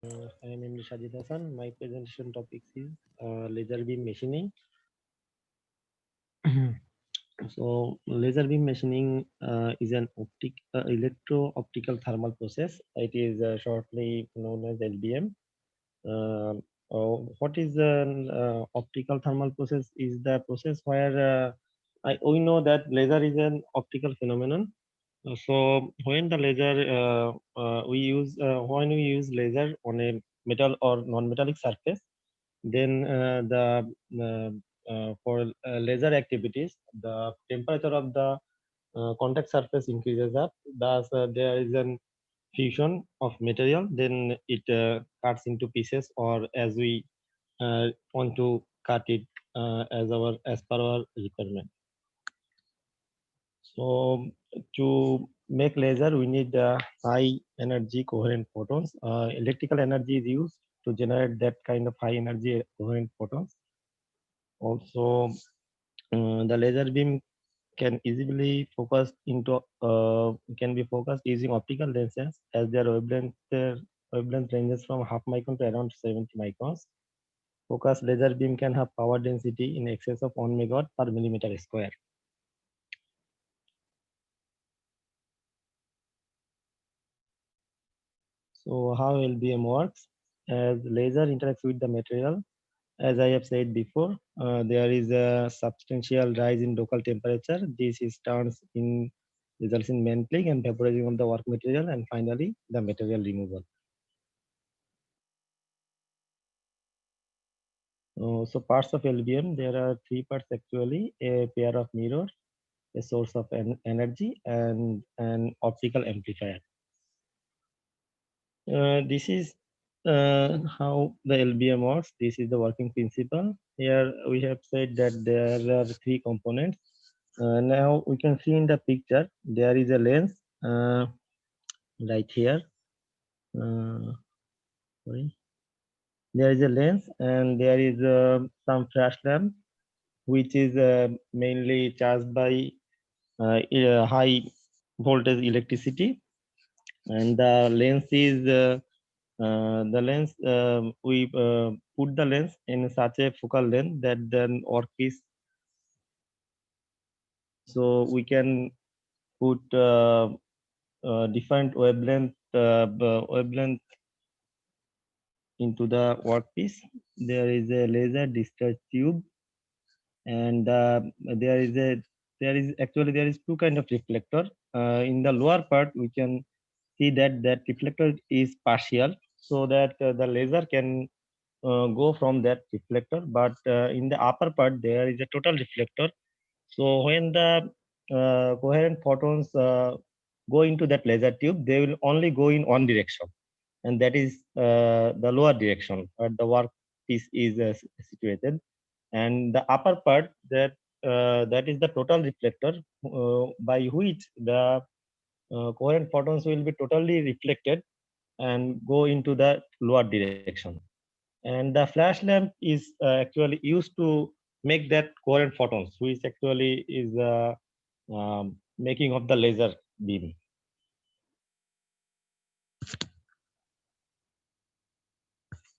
I am Imri Sajid Hassan. My presentation topic is laser beam machining. So, laser beam machining is an electro-optical thermal process. It is shortly known as LBM. Uh, what is an optical thermal process? Is the process where we know that laser is an optical phenomenon. So when the laser when we use laser on a metal or non-metallic surface, then for laser activities, the temperature of the contact surface increases up. Thus, there is an fusion of material. Then it cuts into pieces, or as we want to cut it as per our requirement. So to make laser, we need high energy coherent photons. Electrical energy is used to generate that kind of high energy coherent photons. Also, the laser beam can easily focus into can be focused using optical lenses, as their wavelength ranges from half micron to around 70 microns. Focused laser beam can have power density in excess of 1 megawatt per millimeter square. So how LBM works? As laser interacts with the material, as I have said before, there is a substantial rise in local temperature. This is turns in results in mantling and vaporizing of the work material, and finally the material removal. So parts of LBM, there are three parts actually: a pair of mirrors, a source of energy, and an optical amplifier. This is how the LBM works. This is the working principle. Here we have said that there are three components. Now we can see in the picture there is a lens right here. Uh, sorry, there is a lens and there is some flash lamp which is mainly charged by high voltage electricity, and the lens we put the lens in such a focal length that then workpiece, so we can put different wavelength into the workpiece. There is a laser discharge tube, and there is two kind of reflector. In the lower part we can see that reflector is partial, so that the laser can go from that reflector, but in the upper part there is a total reflector. So when the coherent photons go into that laser tube, they will only go in one direction, and that is the lower direction where the workpiece is situated. And the upper part, that is the total reflector, by which the coherent photons will be totally reflected and go into the lower direction. And the flash lamp is actually used to make that coherent photons, which actually is making of the laser beam.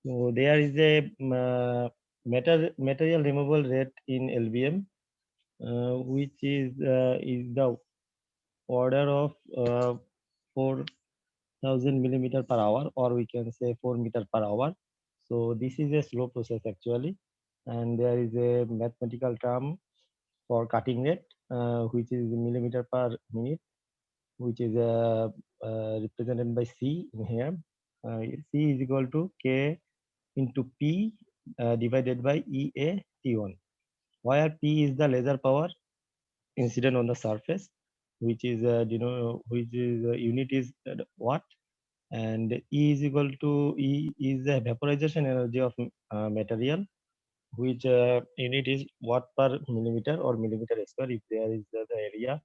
So there is a material removal rate in LBM, which is the order of 4,000 millimeter per hour, or we can say 4 meter per hour. So this is a slow process actually, and there is a mathematical term for cutting rate, which is millimeter per minute, which is represented by C in here. C is equal to K into P divided by EA T1, where P is the laser power incident on the surface, which is unit is watt, and E is equal to E is the vaporization energy of material, which unit is watt per millimeter or millimeter square if there is the area,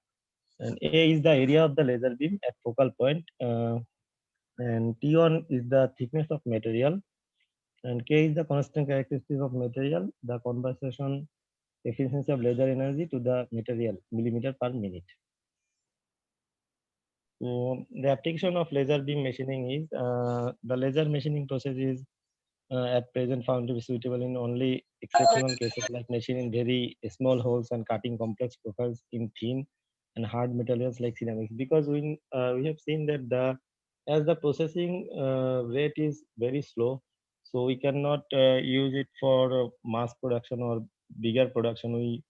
and A is the area of the laser beam at focal point, and T1 is the thickness of material, and K is the constant characteristic of material, the conversion efficiency of laser energy to the material, millimeter per minute. So the application of laser beam machining is the laser machining process is at present found to be suitable in only exceptional cases like machining very small holes and cutting complex profiles in thin and hard materials like ceramics. Because we have seen that the as the processing rate is very slow, so we cannot use it for mass production or bigger production.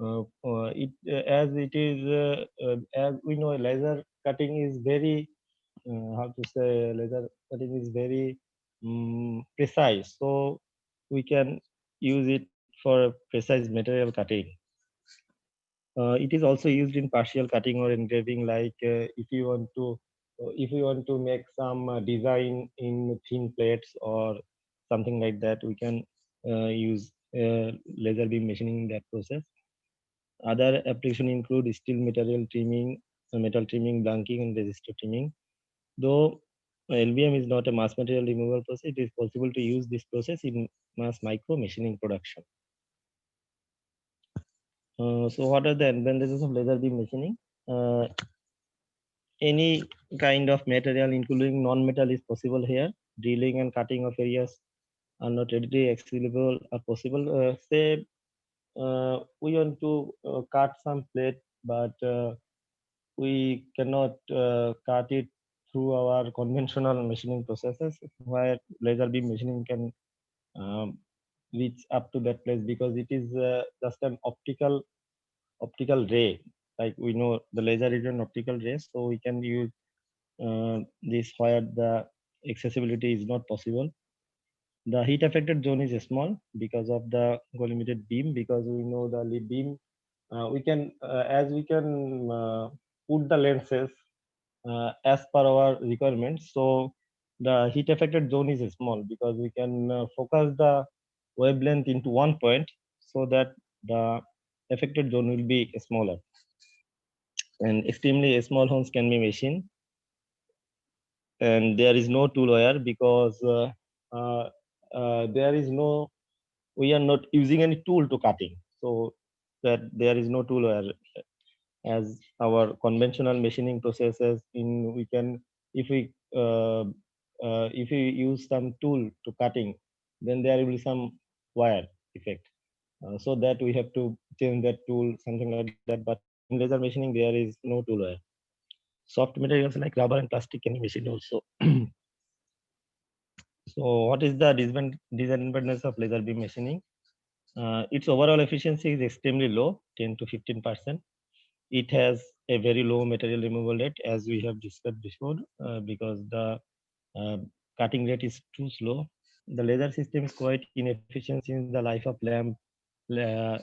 As it is as we know, laser cutting is very how to say, laser cutting is very precise, so we can use it for precise material cutting. It is also used in partial cutting or engraving, like if you want to make some design in thin plates or something like that, we can use laser beam machining in that process. Other application include steel material trimming, metal trimming, blanking, and resistor trimming. Though LBM is not a mass material removal process, it is possible to use this process in mass micro machining production. So what are the advantages of laser beam machining? Uh, any kind of material, including non-metal, is possible here. Drilling and cutting of areas are not readily accessible are possible. Say we want to cut some plate, but we cannot cut it through our conventional machining processes, where laser beam machining can um, reach up to that place, because it is just an optical ray. Like we know, the laser is an optical ray, so we can use this where the accessibility is not possible. The heat affected zone is small because of the collimated beam, because we know the beam we can as we can put the lenses as per our requirements. So the heat affected zone is small because we can focus the wavelength into one point, so that the affected zone will be smaller. And extremely small holes can be machined, and there is no tool wire, because uh, there is no we are not using any tool to cutting, so that there is no tool wire as our conventional machining processes. In we can if we uh, if we use some tool to cutting, then there will be some wire effect, so that we have to change that tool, something like that. But in laser machining there is no tool wire. Soft materials like rubber and plastic can be machined also. So what is the disadvantage of laser beam machining? Its overall efficiency is extremely low, 10 to 15%. It has a very low material removal rate, as we have discussed before, because the uh, cutting rate is too slow. The laser system is quite inefficient since the life of uh,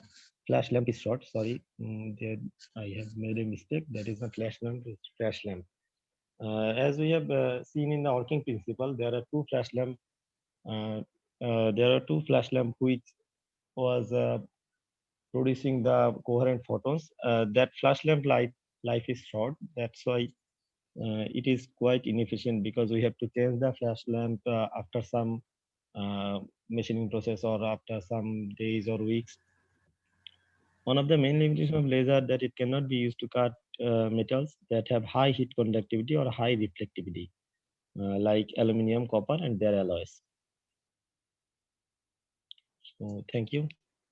flash lamp is short. Sorry, there I have made a mistake. That is not flash lamp, it's flash lamp. As we have seen in the working principle, there are two flash lamp. Uh, there are two flash lamp which was producing the coherent photons. That flash lamp life is short. That's why it is quite inefficient, because we have to change the flash lamp after some machining process or after some days or weeks. One of the main limitations of laser that it cannot be used to cut metals that have high heat conductivity or high reflectivity, like aluminum, copper, and their alloys. So thank you.